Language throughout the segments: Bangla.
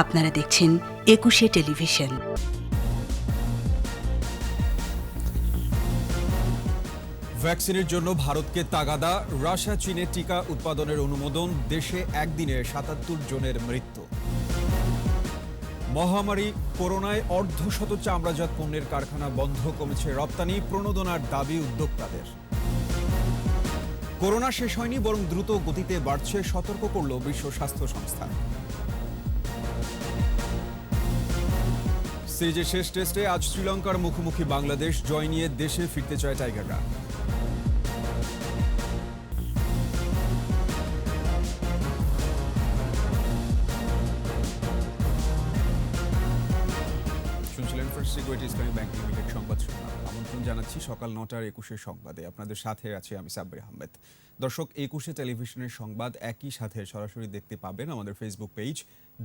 আপনারা দেখছেন একুশে টেলিভিশন। ভ্যাকসিনের জন্য ভারতকে তাগাদা, রাশিয়া চীনে টিকা উৎপাদনের অনুমোদন, দেশে একদিনে ৭৭ জনের মৃত্যু। মহামারী করোনায় অর্ধশত চামড়াজাত পণ্যের কারখানা বন্ধ, কমেছে রপ্তানি, প্রণোদনার দাবি উদ্যোক্তাদের। করোনা শেষ হয়নি, বরং দ্রুত গতিতে বাড়ছে, সতর্ক করল বিশ্ব স্বাস্থ্য সংস্থা। সিরিজের শেষ টেস্টে আজ শ্রীলঙ্কার মুখোমুখি বাংলাদেশ, জয় নিয়ে দেশে ফিরতে চায় টাইগাররা। শুনছিলেন ফার্স্ট সিকিউরিটি ইসলামী ব্যাংক লিমিটেড সংবাদ শিরোনাম। আমন্ত্রণ জানাচ্ছি সকাল ৯টার ২১ সংবাদে। আপনাদের সাথে আছি আমি সাব্বির আহমেদ। দর্শক, ২১ টেলিভিশনের সংবাদ একই সাথে সরাসরি দেখতে পাবেন আমাদের ফেসবুক পেজ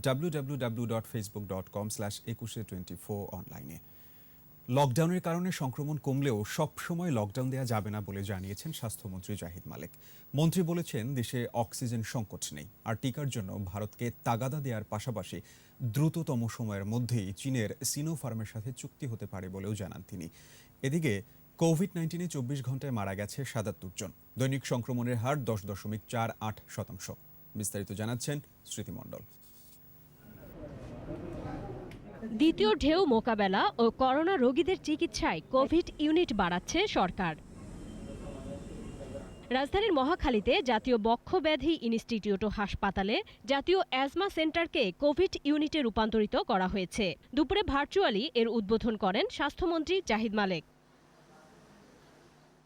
www.facebook.com/2124 অনলাইনে। লকডাউনের কারণে সংক্রমণ কমলেও সবসময় লকডাউন দেওয়া যাবে না বলে জানিয়েছেন স্বাস্থ্যমন্ত্রী জাহিদ মালেক। মন্ত্রী বলেছেন, দেশে অক্সিজেন সংকট নেই, আর টিকার জন্য ভারতকে তাগাদা দেওয়ার পাশাপাশি দ্রুততম সময়ের মধ্যেই চীনের সিনোফার্মের সাথে চুক্তি হতে পারে বলেও জানান তিনি। এদিকে কোভিড-19-এ ২৪ ঘন্টায় মারা গেছে ৭৭ জন। দৈনিক সংক্রমণের হার ১০.৪৮%। বিস্তারিত জানাচ্ছেন স্মৃতি মণ্ডল। দ্বিতীয় ঢেউ মোকাবেলা ও করোনা রোগীদের চিকিৎসায় কোভিড ইউনিট বাড়াচ্ছে সরকার। রাজধানীর মহাখালীতে জাতীয় বক্ষব্যাধি ইনস্টিটিউট ও হাসপাতালে জাতীয় অ্যাজমা সেন্টারকে কোভিড ইউনিটে রূপান্তরিত করা হয়েছে। দুপুরে ভার্চুয়ালি এর উদ্বোধন করেন স্বাস্থ্যমন্ত্রী জাহিদ মালেক।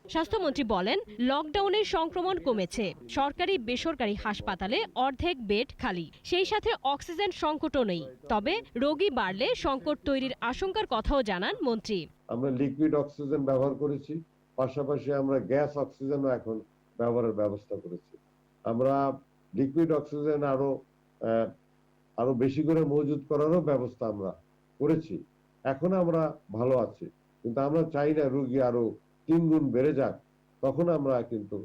স্বাস্থ্যমন্ত্রী বলেন, লকডাউনের সংক্রমণ কমেছে, সরকারি বেসরকারি হাসপাতালে অর্ধেক বেড খালি, সেই সাথে অক্সিজেন সংকটও নেই। তবে রোগী বাড়লে সংকট তৈরির আশঙ্কার কথাও জানান মন্ত্রী। আমরা লিকুইড অক্সিজেন ব্যবহার করেছি, পাশাপাশি আমরা গ্যাস অক্সিজেনও এখন ব্যবহারের ব্যবস্থা করেছি। আমরা লিকুইড অক্সিজেন আরো বেশি করে মজুত করারও ব্যবস্থা আমরা করেছি। এখন আমরা ভালো আছি, কিন্তু আমরা চাই না রোগী আরো ৩ গুণ বেড়ে যাক, তখন আমরা কিন্তু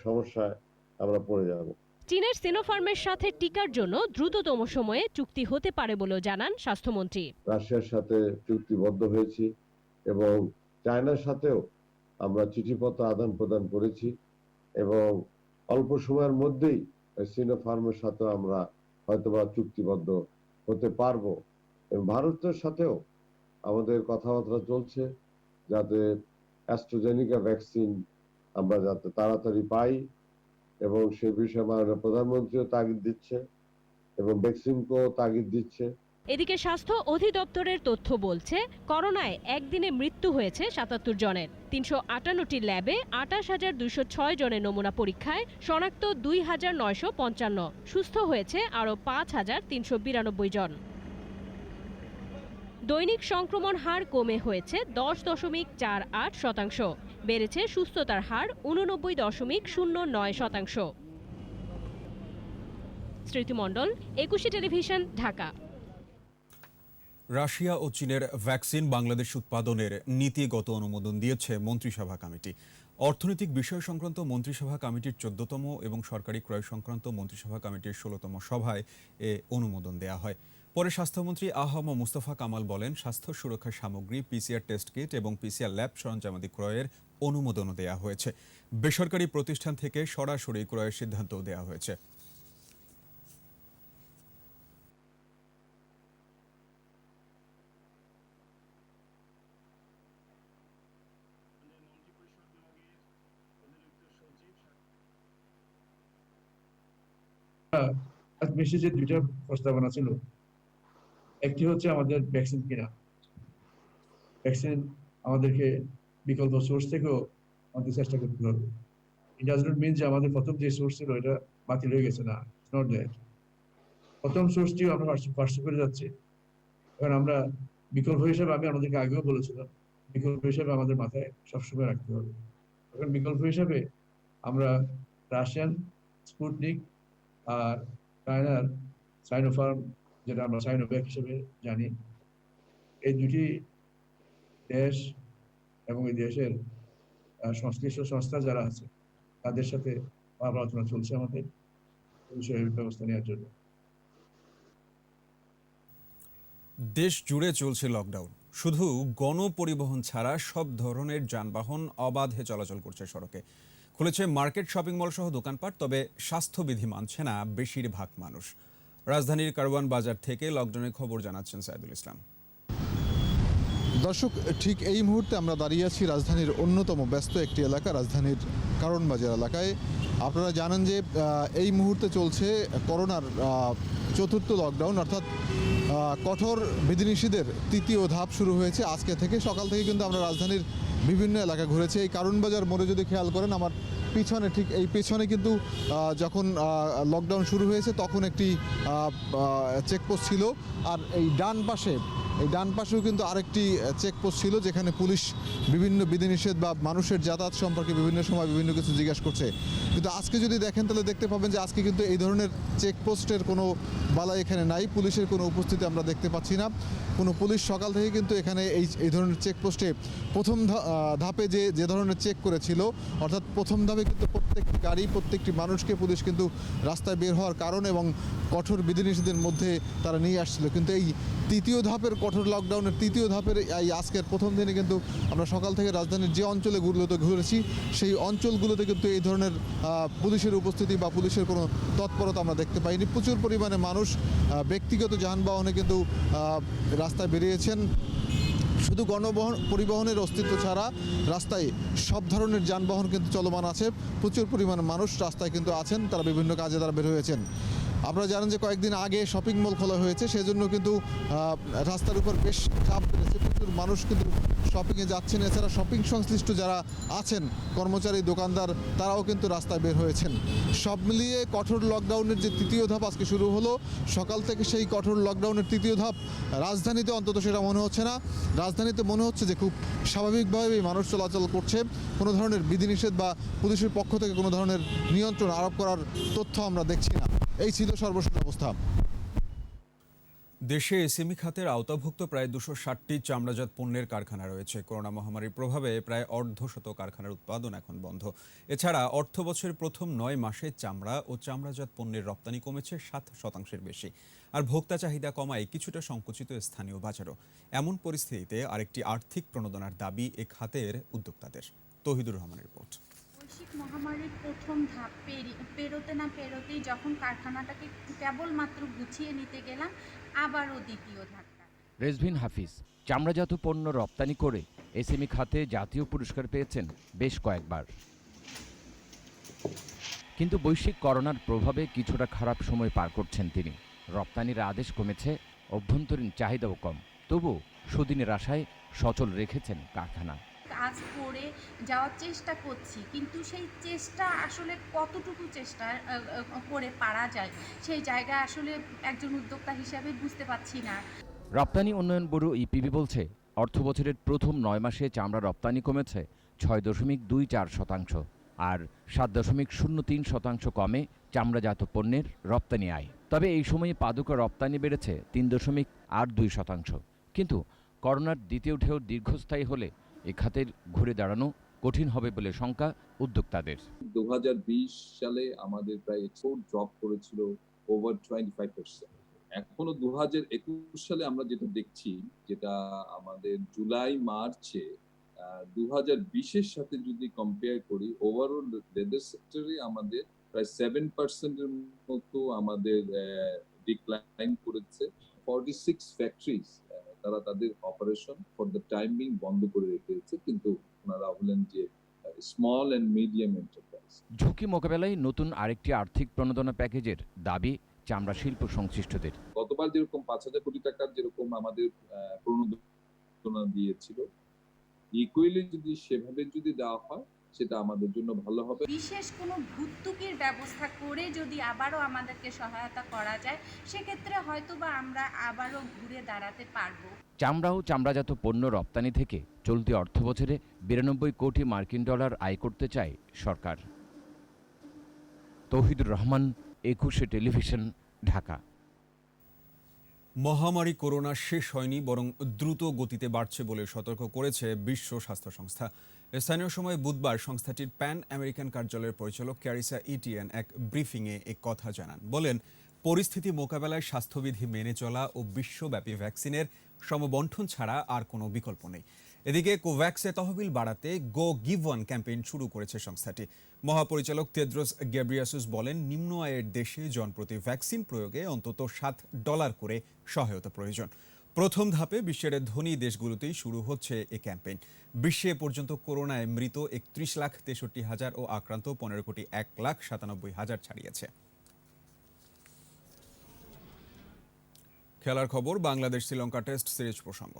সমস্যায় আমরা পড়ে যাব। চীনের সিনোফার্মের সাথে টিকার জন্য দ্রুততম সময়ে চুক্তি হতে পারে বলেও জানান স্বাস্থ্যমন্ত্রী। রাশিয়ার সাথে চুক্তিবদ্ধ হয়েছি এবং চায়নার সাথেও আমরা চিঠিপত্র আদান প্রদান করেছি এবং অল্প সময়ের মধ্যেই সিনোফার্মের সাথে আমরা হয়তোবা চুক্তিবদ্ধ হতে পারবো। এবং ভারতের সাথেও আমাদের কথাবার্তা চলছে যাতে অ্যাস্ট্রাজেনিকা ভ্যাকসিন আমরা যাতে তাড়াতাড়ি পাই, এবং সে বিষয়ে মাননীয় প্রধানমন্ত্রীও তাগিদ দিচ্ছে এবং ভ্যাকসিনকেও তাগিদ দিচ্ছে। এদিকে স্বাস্থ্য অধিদপ্তরের তথ্য বলছে, করোনায় একদিনে মৃত্যু হয়েছে ৭৭ জনের। ৩৫৮টি ল্যাবে ২৮,২০৬ জনের নমুনা পরীক্ষায় শনাক্ত ২,৯৫৫। সুস্থ হয়েছে আরও ৫,৩৯২ জন। দৈনিক সংক্রমণ হার কমে হয়েছে ১০.৪৮%। বেড়েছে সুস্থতার হার ৮৯.০৯%। স্মৃতি মণ্ডল, ২১ টেলিভিশন, ঢাকা। রাশিয়া ও চীনের ভ্যাকসিন বাংলাদেশ উৎপাদনের নীতিগত অনুমোদন দিয়েছে মন্ত্রিসভা কমিটি। অর্থনৈতিক বিষয় সংক্রান্ত মন্ত্রিসভা কমিটির ১৪তম এবং সরকারি ক্রয় সংক্রান্ত মন্ত্রিসভা কমিটির ১৬তম সভায় এ অনুমোদন দেয়া হয়। পরে স্বাস্থ্যমন্ত্রী আ.হ.ম মুস্তফা কামাল বলেন, স্বাস্থ্য সুরক্ষা সামগ্রী, পিসিআর টেস্ট কিট এবং পিসিআর ল্যাব সরঞ্জামাদি ক্রয়ের অনুমোদনও দেয়া হয়েছে। বেসরকারি প্রতিষ্ঠান থেকে সরাসরি ক্রয়ের সিদ্ধান্তও দেয়া হয়েছে। মেসেজে দুইটা প্রস্তাবনা ছিল। একটি হচ্ছে আমাদের ভ্যাকসিন কেনা, ভ্যাকসিন আমাদেরকে বিকল্প সোর্স থেকেও আমাদের চেষ্টা করতে হবে। ইট ডাজ নট মিন যে আমাদের প্রথম যে সোর্স ছিল এটা বাতিল হয়ে গেছে, না, ইটস নট দ্যাট। প্রথম সোর্সটিও আমরা পার্সু করে যাচ্ছি। এখন আমরা বিকল্প হিসেবে, আমি আমাদেরকে আগেও বলেছিলাম, বিকল্প হিসেবে আমাদের মাথায় সবসময় রাখতে হবে। এখন বিকল্প হিসেবে আমরা রাশিয়ান স্পুটনিক আর চায়নার সাইনোফার্ম, যেটা আমরা সাইনোভ্যাক হিসেবে জানি, এই দুটি দেশ এবং এই দেশের সংশ্লিষ্ট সংস্থা যারা আছে তাদের সাথে আলোচনা চলছে আমাদের এই বিষয়ে ব্যবস্থা নেওয়ার জন্য। দেশ জুড়ে চলছে লকডাউন। শুধু গণপরিবহন ছাড়া সব ধরনের যানবাহন অবাধে চলাচল করছে সড়কে। খুলেছে মার্কেট, শপিং মল সহ দোকানপাট, তবে স্বাস্থ্যবিধি মানছে না বেশিরভাগ মানুষ। রাজধানীর কারওয়ান বাজার থেকে লকডাউনের খবর জানাচ্ছেন সাইদুল ইসলাম। দর্শক, ঠিক এই মুহূর্তে আমরা দাঁড়িয়ে আছি রাজধানীর অন্যতম ব্যস্ত একটি এলাকা, রাজধানীর কারওয়ান বাজার এলাকায়। আপনারা জানেন যে এই মুহূর্তে চলছে করোনার চতুর্থ লকডাউন, অর্থাৎ কঠোর বিধিনিষেধের তৃতীয় ধাপ শুরু হয়েছে আজকে থেকে। সকাল থেকে কিন্তু আমরা রাজধানীর বিভিন্ন এলাকা ঘুরেছি। এই কারওয়ান বাজার মোড়ে যদি খেয়াল করেন, আমার পিছনে, ঠিক এই পেছনে কিন্তু যখন লকডাউন শুরু হয়েছে তখন একটি চেকপোস্ট ছিল, আর এই ডান পাশেও কিন্তু আরেকটি চেকপোস্ট ছিল, যেখানে পুলিশ বিভিন্ন বিধিনিষেধ বা মানুষের যাতায়াত সম্পর্কে বিভিন্ন সময় বিভিন্ন কিছু জিজ্ঞাসা করছে। কিন্তু আজকে যদি দেখেন তাহলে দেখতে পাবেন যে আজকে কিন্তু এই ধরনের চেকপোস্টের কোনো বালা এখানে নাই, পুলিশের কোনো উপস্থিতি আমরা দেখতে পাচ্ছি না। কোনো পুলিশ সকাল থেকে কিন্তু এখানে এই ধরনের চেকপোস্টে প্রথম ধাপে যে ধরনের চেক করেছিল, অর্থাৎ প্রথম ধাপে কিন্তু প্রত্যেকটি গাড়ি, প্রত্যেকটি মানুষকে পুলিশ কিন্তু রাস্তায় বের হওয়ার কারণ এবং কঠোর বিধিনিষেধের মধ্যে তারা নিয়ে আসছিল। কিন্তু এই তৃতীয় ধাপের কঠোর লকডাউনের তৃতীয় ধাপের এই আজকের প্রথম দিনে কিন্তু আমরা সকাল থেকে রাজধানীর যে অঞ্চলগুলোতে ঘুরেছি, সেই অঞ্চলগুলোতে কিন্তু এই ধরনের পুলিশের উপস্থিতি বা পুলিশের কোনো তৎপরতা আমরা দেখতে পাইনি। প্রচুর পরিমাণে মানুষ ব্যক্তিগত যানবাহনে কিন্তু রাস্তায় বেরিয়েছেন। শুধু পরিবহনের অস্তিত্ব ছাড়া রাস্তায় সব ধরনের যানবাহন কিন্তু চলমান আছে। প্রচুর পরিমাণে মানুষ রাস্তায় কিন্তু আছেন, তারা বিভিন্ন কাজে তারা বের হয়েছেন। আপনারা জানেন যে কয়েকদিন আগে শপিং মল খোলা হয়েছে, সেজন্য কিন্তু রাস্তার উপর বেশ চাপ বেড়েছে। প্রচুর মানুষ কিন্তু শপিংয়ে যাচ্ছেন। এছাড়া শপিং সংশ্লিষ্ট যারা আছেন, কর্মচারী, দোকানদার, তারাও কিন্তু রাস্তায় বের হয়েছেন। সব মিলিয়ে কঠোর লকডাউনের যে তৃতীয় ধাপ আজকে শুরু হলো, সকাল থেকে সেই কঠোর লকডাউনের তৃতীয় ধাপ রাজধানীতে অন্তত সেটা মনে হচ্ছে না। রাজধানীতে মনে হচ্ছে যে খুব স্বাভাবিকভাবেই মানুষ চলাচল করছে। কোনো ধরনের বিধিনিষেধ বা পুলিশের পক্ষ থেকে কোনো ধরনের নিয়ন্ত্রণ আরোপ করার তথ্য আমরা দেখছি না। এই ছিল সর্বশেষ অবস্থা। দেশে এসএমই খাতের আওতাভুক্ত প্রায় 260টি চামড়াজাত পণ্যের কারখানা রয়েছে। করোনা মহামারীর প্রভাবে প্রায় অর্ধশত কারখানার উৎপাদন এখন বন্ধ। এছাড়া অর্থবছরের প্রথম 9 মাসে চামড়া ও চামড়াজাত পণ্যের রপ্তানি কমেছে 7% বেশি। আর ভোক্তা চাহিদা কমায় কিছুটা সংকুচিত স্থানীয় বাজারও। এমন পরিস্থিতিতে আরেকটি আর্থিক প্রণোদনার দাবি এ খাতের উদ্যোক্তাদের। তৌহিদুর রহমানের রিপোর্ট। বৈশ্বিক মহামারীর প্রথম ধাপ পেরোতে না পেরোতেই যখন কারখানাটাকে কেবলমাত্র গুছিয়ে নিতে গেলাম, আবারও দ্বিতীয় ধাক্কা। রেজভিন হাফিজ চামড়াজাত পণ্য রপ্তানি করে এসএমই খাতে জাতীয় পুরস্কার পেয়েছেন বেশ কয়েকবার। কিন্তু বৈশ্বিক করোনার প্রভাবে কিছুটা খারাপ সময় পার করছেন তিনি। রপ্তানির আদেশ কমেছে, অভ্যন্তরীণ চাহিদাও কম, তবু সুদিনের আশায় সচল রেখেছেন কারখানা। কাজ করে যাওয়ার চেষ্টা করছি, কিন্তু সেই চেষ্টা আসলে কতটুকু চেষ্টা করে পারা যায়, সেই জায়গায় আসলে একজন উদ্যোক্তা হিসাবে বুঝতে পারছি না। রপ্তানি উন্নয়ন ব্যুরো ইপিবি বলছে, অর্থবছরের প্রথম 9 মাসে চামড়া রপ্তানি কমেছে 6.24%, আর 7.03% কমে চামড়াজাত পণ্যের রপ্তানি আয়। তবে এই সময়ে পাদুকা রপ্তানি বেড়েছে 3.82%। কিন্তু করোনার দ্বিতীয় ঢেউ দীর্ঘস্থায়ী হলে এ খাতের ঘুরে দাঁড়ানো কঠিন হবে বলে শঙ্কা উদ্যোক্তাদের। 2020 সালে আমাদের প্রায় এক্সপোর্ট ড্রপ করেছিল ওভার 25%। এখনো 2021 সালে আমরা যেটা দেখছি, যেটা আমাদের জুলাই মার্চে 2020-এর সাথে যদি কম্পেয়ার করি, ওভারঅল লেদার সেক্টরে আমাদের প্রায় 7% মতো আমাদের ডিক্লাইন করেছে। 46 ফ্যাক্টরিজ তারা তাদের operation for the time being বন্ধ করে রেখেছে, কিন্তু ওনারা হলেন যে স্মল অ্যান্ড মিডিয়াম এন্টারপ্রাইজ। ঝুঁকি মোকাবেলায় নতুন আরেকটি আর্থিক প্রণোদনা প্যাকেজের দাবি চামড়া শিল্প সংশ্লিষ্টদের। গতবার যেরকম 5,000 কোটি টাকার যেরকম আমাদের প্রণোদনা দিয়েছিল, ইকুয়ালি যদি সেভাবে যদি দেওয়া হয়, সেটা আমাদের জন্য ভালো হবে। বিশেষ কোনো ভর্তুকির ব্যবস্থা করে যদি আবারও আমাদেরকে সহায়তা করা যায়, সেক্ষেত্রে হয়তোবা আমরা আবারও ঘুরে দাঁড়াতে পারবো। চামড়া ও চামড়াজাত পণ্য রপ্তানি থেকে চলতি অর্থবছরে 92 কোটি মার্কিন ডলার আয় করতে চায় সরকার। তৌহিদুর রহমান, 21 টেলিভিশন, ঢাকা। মহামারী করোনা শেষ হয়নি, বরং দ্রুত গতিতে বাড়ছে বলে সতর্ক করেছে বিশ্ব স্বাস্থ্য সংস্থা। স্থানীয় সময় বুধবার সংস্থাটির প্যান আমেরিকান কার্যালয়ের পরিচালক ক্যারিসা ইটিএন এক ব্রিফিংয়ে এ কথা জানান। বলেন, পরিস্থিতি মোকাবেলায় স্বাস্থ্যবিধি মেনে চলা ও বিশ্বব্যাপী ভ্যাকসিনের সমবণ্টন ছাড়া আর কোনো বিকল্প নেই। এদিকে কোভ্যাক্সে তহবিল বাড়াতে গো গিভ ওয়ান ক্যাম্পেইন শুরু করেছে সংস্থাটি। মহাপরিচালক তেদ্রোস গেব্রিয়াসুস বলেন, নিম্ন আয়ের দেশে জনপ্রতি ভ্যাকসিন প্রয়োগে অন্তত $7 করে সহায়তা প্রয়োজন। প্রথম ধাপে বিশ্বের ধনী দেশগুলোতেই শুরু হচ্ছে এই ক্যাম্পেইন। বিশ্বে পর্যন্ত করোনায় মৃত 31,63,000 ও আক্রান্ত 15,01,97,000 ছাড়িয়েছে। খেলার খবর, বাংলাদেশ শ্রীলঙ্কা টেস্ট সিরিজ প্রসঙ্গ।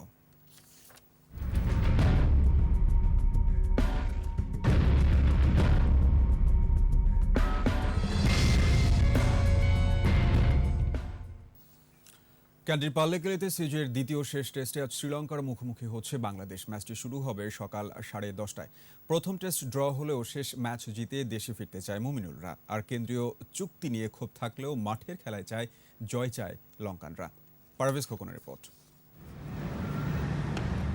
ক্যান্ডির পাল্লেকেলেতে সিরিজের দ্বিতীয় শেষ টেস্টে আজ শ্রীলঙ্কার মুখোমুখি হচ্ছে বাংলাদেশ। ম্যাচটি শুরু হবে সকাল 10:30টায়। প্রথম টেস্ট ড্র হলেও শেষ ম্যাচ জিতে দেশে ফিরতে চায় মুমিনুলরা। আর কেন্দ্রীয় চুক্তি নিয়ে ক্ষোভ থাকলেও মাঠের খেলায় জয় চায় লঙ্কানরা। পারভেজ খোকনের রিপোর্ট।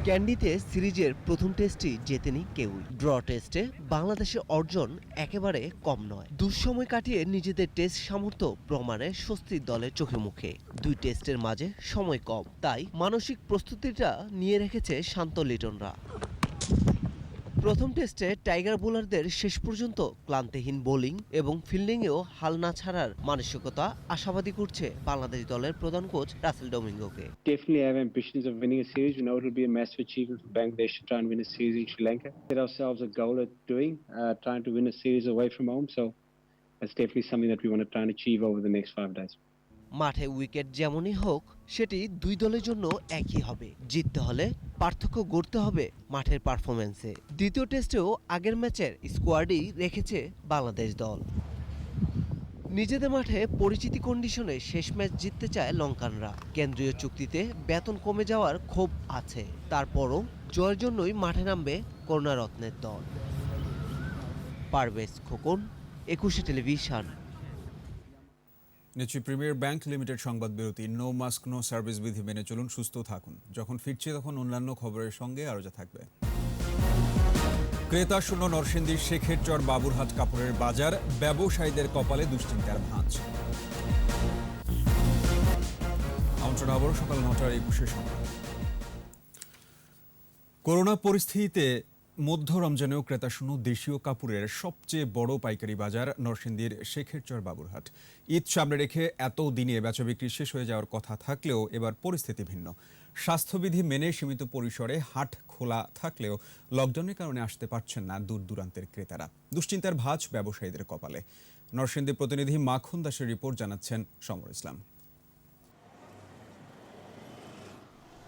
ক্যান্ডিতে সিরিজের প্রথম টেস্টই জেতেনি কেউই। ড্র টেস্টে বাংলাদেশের অর্জন একেবারে কম নয়। দুঃসময় কাটিয়ে নিজেদের টেস্ট সামর্থ্য প্রমাণে স্বস্তির দলের চোখে মুখে। দুই টেস্টের মাঝে সময় কম, তাই মানসিক প্রস্তুতিটা নিয়ে রেখেছে শান্ত লিটনরা। প্রথম টেস্টে টাইগার বোলারদের শেষ পর্যন্ত ক্লান্তিহীন বোলিং এবং ফিল্ডিংয়েও হাল না ছাড়ার মানসিকতা আশাবাদী করছে বাংলাদেশ দলের প্রধান কোচ রাসেল ডোমিঙ্গোকে। Definitely have ambitions of winning a series. We know it will be a massive achievement for Bangladesh to try and win a series in Sri Lanka. Set ourselves a goal at trying to win a series away from home. So that's definitely something that we want to try and achieve over the next 5 days. মাঠে উইকেট যেমনই হোক, সেটি দুই দলের জন্য একই হবে। জিততে হলে পার্থক্য গড়তে হবে মাঠের পারফরম্যান্সে। দ্বিতীয় টেস্টেও আগের ম্যাচের স্কোয়াডই রেখেছে বাংলাদেশ দল। নিজেদের মাঠে পরিচিতি কন্ডিশনে শেষ ম্যাচ জিততে চায় লঙ্কানরা। কেন্দ্রীয় চুক্তিতে বেতন কমে যাওয়ার ক্ষোভ আছে, তারপরও জয়ের জন্যই মাঠে নামবে করুণারত্নের দল। পারভেজ খোকন, 21 টেলিভিশন। নিচ্ছি প্রিমিয়ার ব্যাংক লিমিটেড সংবাদ বিরতি। নো মাস্ক নো সার্ভিস বিধি মেনে চলুন, সুস্থ থাকুন। যখন ফিরছে তখন অন্যান্য খবরের সঙ্গে আরও যা থাকবে। ক্রেতা শূন্য নরসিংদীর শেখেরচর বাবুরহাট কাপড়ের বাজার, ব্যবসায়ীদের কপালে দুশ্চিন্তার ভাঁজ। আমন্ত্রণ আবার সকাল 9:21 সময়। করোনা পরিস্থিতিতে মধ্য রমজানেও ক্রেতা শূন্য দেশীয় কাপড়ের সবচেয়ে বড় পাইকারি বাজার নরসিংদীর শেখেরচর বাবুরহাট। ঈদ সামনে রেখে এত দিনে বেচা বিক্রি শেষ হয়ে যাওয়ার কথা থাকলেও এবার পরিস্থিতি ভিন্ন। স্বাস্থ্যবিধি মেনে সীমিত পরিসরে হাট খোলা থাকলেও লকডাউনের কারণে আসতে পারছেন না দূর দূরান্তের ক্রেতারা। দুশ্চিন্তার ভাঁজ ব্যবসায়ীদের কপালে। নরসিংদী প্রতিনিধি মাখন দাসের রিপোর্ট, জানাচ্ছেন সমর ইসলাম।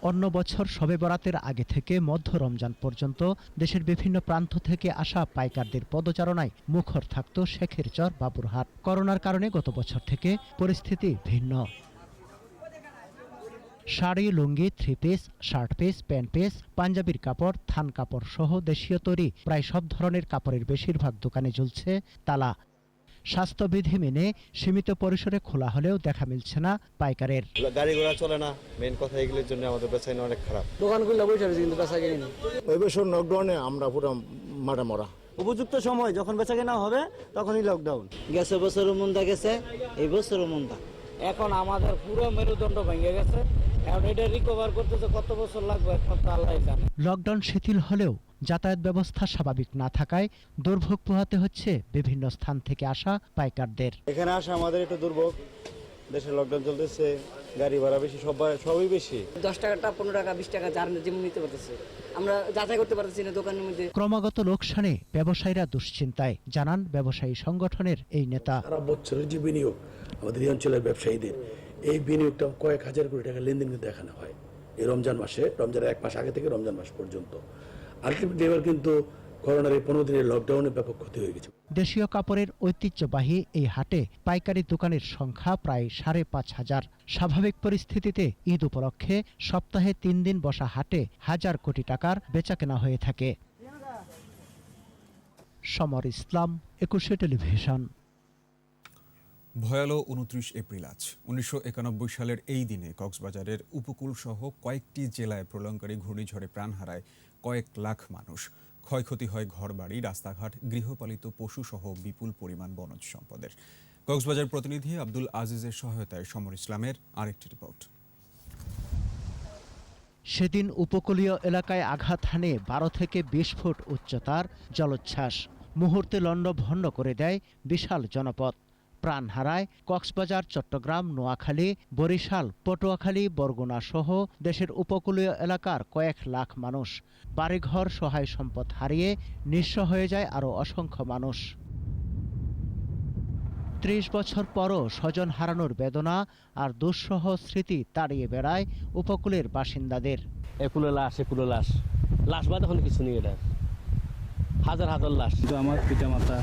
অন্য বছর শবে বরাতের আগে থেকে মধ্য রমজান পর্যন্ত দেশের বিভিন্ন প্রান্ত থেকে আসা পাইকারদের পদচারণায় মুখর থাকত শেখেরচর বাবুরহাট। করোনার কারণে গত বছর থেকে পরিস্থিতি ভিন্ন। Sari, lungi, three piece, shirt piece, pant piece, পাঞ্জাবির কাপড়, থান কাপড় সহ দেশীয় তৈরি প্রায় সব ধরনের কাপড়ের বেশিরভাগ দোকানে ঝুলছে তালা। স্বাস্থ্যবিধি মেনে সীমিত পরিসরে খোলা হলেও দেখা মিলছে না পাইকারের। গাড়ি ঘোড়া চলে না, মেন কথা এগুলোর জন্য আমাদের বেচাকেনা অনেক খারাপ। দোকানগুলো বসে আছে কিন্তু বেচাকেনা নেই। এই বছর লকডাউনে আমরা পুরো মারা মরা। উপযুক্ত সময় যখন বেচাকেনা হবে তখনই লকডাউন। গেছে বছরও মন্দা গেছে, এই বছরও মন্দা। এখন আমাদের পুরো মেরুদণ্ড ভেঙে গেছে। এখন এটা রিকভার করতে কত বছর লাগবে একমাত্র আল্লাহ জানে। লকডাউন শিথিল হলেও যাতায়াত ব্যবস্থা স্বাভাবিক না থাকায় দুর্ভোগ পোহাতে হচ্ছে বিভিন্ন স্থান থেকে আসা পাইকারদের। এখানে আসা আমাদের একটু দুর্ভোগ। দেশে লকডাউন চলতেছে, গাড়ি ভাড়া বেশি, সবই বেশি। 10 টাকাটা 15 টাকা 20 টাকা যার যেমন নিতে পারতেছে, আমরা যাচাই করতে পারতেছি না দোকানের মধ্যে। ক্রমাগত লোকসানে ব্যবসায়ীরা দুশ্চিন্তায়, জানান ব্যবসায়ী সংগঠনের এই নেতা। সারা বছরের যে বিনিয়োগ আমাদের এই অঞ্চলের ব্যবসায়ীদের, এই বিনিয়োগটা কয়েক হাজার কোটি টাকা লেনদেন কিন্তু দেখানো হয় এই রমজান মাসে, রমজানের 1 মাস আগে থেকে রমজান মাস পর্যন্ত। আলটিমেটলি এবার কিন্তু করোনার এই 15 দিনের লকডাউনে ব্যাপক ক্ষতি হয়ে গেছে। দেশীয় কাপড়ের ঐতিহ্যবাহী এই হাটে পাইকারি দোকানের সংখ্যা প্রায় 5,500। স্বাভাবিক পরিস্থিতিতে ঈদ উপলক্ষে সপ্তাহে 3 দিন বসা হাটে হাজার কোটি টাকার বেচাকেনা হয়ে থাকে। সমর ইসলাম, 21 টেলিভিশন। ভয়ালো 29 এপ্রিল আজ। 1991 সালের এই দিনে কক্সবাজারের উপকূল সহ কয়েকটি জেলায় প্রলয়ঙ্কারী ঘূর্ণিঝড়ে প্রাণ হারায় কয়েক লাখ মানুষ। ক্ষয়ক্ষতি হয় ঘরবাড়ি, রাস্তাঘাট, গৃহপালিত পশু সহ বিপুল পরিমাণ বনজ সম্পদের। কক্সবাজার প্রতিনিধি আব্দুল আজিজের সহায়তায় সমর ইসলামের আরেকটি রিপোর্ট। সেদিন উপকূলীয় এলাকায় আঘাত হানে 12 থেকে 20 ফুট উচ্চতার জলোচ্ছ্বাস মুহূর্তে লণ্ডভণ্ড করে দেয় বিশাল জনপদ। প্রাণ হারায় কক্সবাজার, চট্টগ্রাম, নোয়াখালী, বরিশাল, পটুয়াখালী, বরগুনা সহ দেশের উপকূলীয় এলাকার কয়েক লাখ মানুষ। বাড়িঘর, সহায় সম্পদ হারিয়ে নিঃস্ব হয়ে যায় আরও অসংখ্য মানুষ। 30 বছর পরও স্বজন হারানোর বেদনা আর দুঃসহ স্মৃতি তাড়িয়ে বেড়ায় উপকূলের বাসিন্দাদের। একুলে লাশ লাশ বাদ এখন কিছু নেই, এটা হাজার হাজার লাশ। আমার পিতা মাতা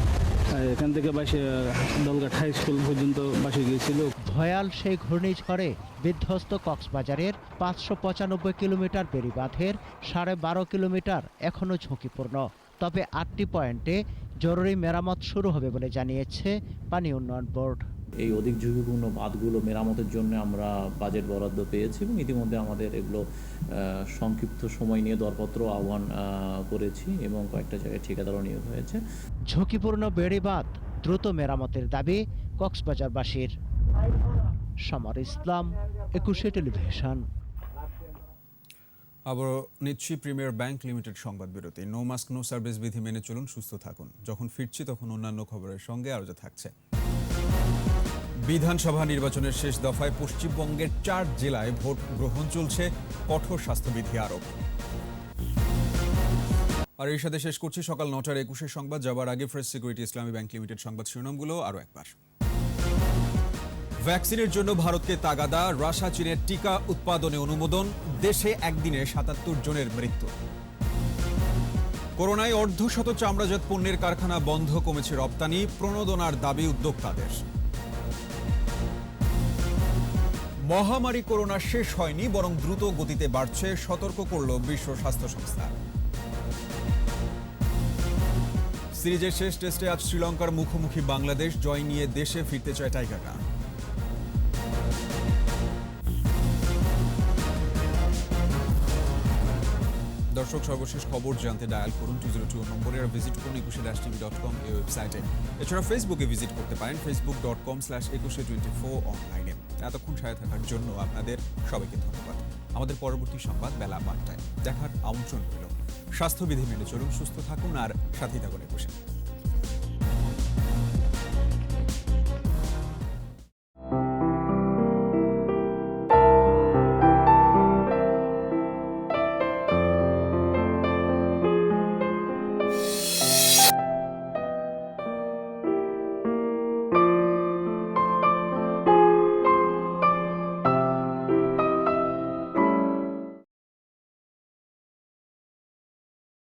এখান থেকে দলঘাট হাই স্কুল পর্যন্ত বাসে গিয়েছিল। ভয়াল সেই ঘূর্ণিঝড়ে বিধ্বস্ত কক্সবাজারের 595 কিলোমিটার বেড়িবাঁধের 12.5 কিলোমিটার এখনও ঝুঁকিপূর্ণ। তবে 8টি পয়েন্টে জরুরি মেরামত শুরু হবে বলে জানিয়েছে পানি উন্নয়ন বোর্ড। এই অধিক ঝুঁকিপূর্ণ বাঁধগুলো মেরামতের জন্য আমরা বাজেট বরাদ্দ পেয়েছি এবং ইতিমধ্যে আমাদের এগুলো সংক্ষিপ্ত সময় নিয়ে দরপত্র আহ্বান করেছি এবং কয়েকটা জায়গায় ঠিকাদারও নিয়োগ হয়েছে। ঝুঁকিপূর্ণ বেড়িবাঁধ দ্রুত মেরামতের দাবি কক্সবাজারবাসীর। সমর ইসলাম, 21 টেলিভিশন। আবার নিচ্ছি প্রিমিয়ার ব্যাংক লিমিটেড সংবাদ বিরতি। নো মাস্ক নো সার্ভিস বিধি মেনে চলুন, সুস্থ থাকুন। যখন ফিরছি তখন অন্যান্য খবরের সঙ্গে আরও থাকছে। বিধানসভা নির্বাচনের শেষ দফায় পশ্চিমবঙ্গের 4 জেলায় ভোট গ্রহণ চলছে, কঠোর স্বাস্থ্যবিধি আরোপ। আর এর সাথে শেষ করছি সকাল 9টার 21 সংবাদ। যাবার আগে ফার্স্ট সিকিউরিটি ইসলামী ব্যাংক লিমিটেড সংবাদ শিরোনামগুলো আরও একবার। ভ্যাকসিনের জন্য ভারতকে তাগাদা, রাশিয়া চীনের টিকা উৎপাদনে অনুমোদন, দেশে একদিনে 77 জনের মৃত্যু। করোনায় অর্ধশত চামড়াজাত পণ্যের কারখানা বন্ধ, কমেছে রপ্তানি, প্রণোদনার দাবি উদ্যোক্তাদের। মহামারী করোনা শেষ হয়নি, বরং দ্রুত গতিতে বাড়ছে, সতর্ক করল বিশ্ব স্বাস্থ্য সংস্থা। সিরিজের শেষ টেস্টে আজ শ্রীলঙ্কার মুখোমুখি বাংলাদেশ, জয় নিয়ে দেশে ফিরতে চায় টাইগাররা। দর্শক, সর্বশেষ খবর জানতে ডায়াল করুন 202 নম্বরে আর ভিজিট করুন 21-tv.com এই ওয়েবসাইটে। এছাড়া ফেসবুকে ভিজিট করতে পারেন facebook.com/2124 অনলাইনে। এতক্ষণ সাথে থাকার জন্য আপনাদের সবাইকে ধন্যবাদ। আমাদের পরবর্তী সংবাদ বেলা 5টায় দেখার আমন্ত্রণ রইল। স্বাস্থ্যবিধি মেনে চলুন, সুস্থ থাকুন আর সাথী থাকুন 21।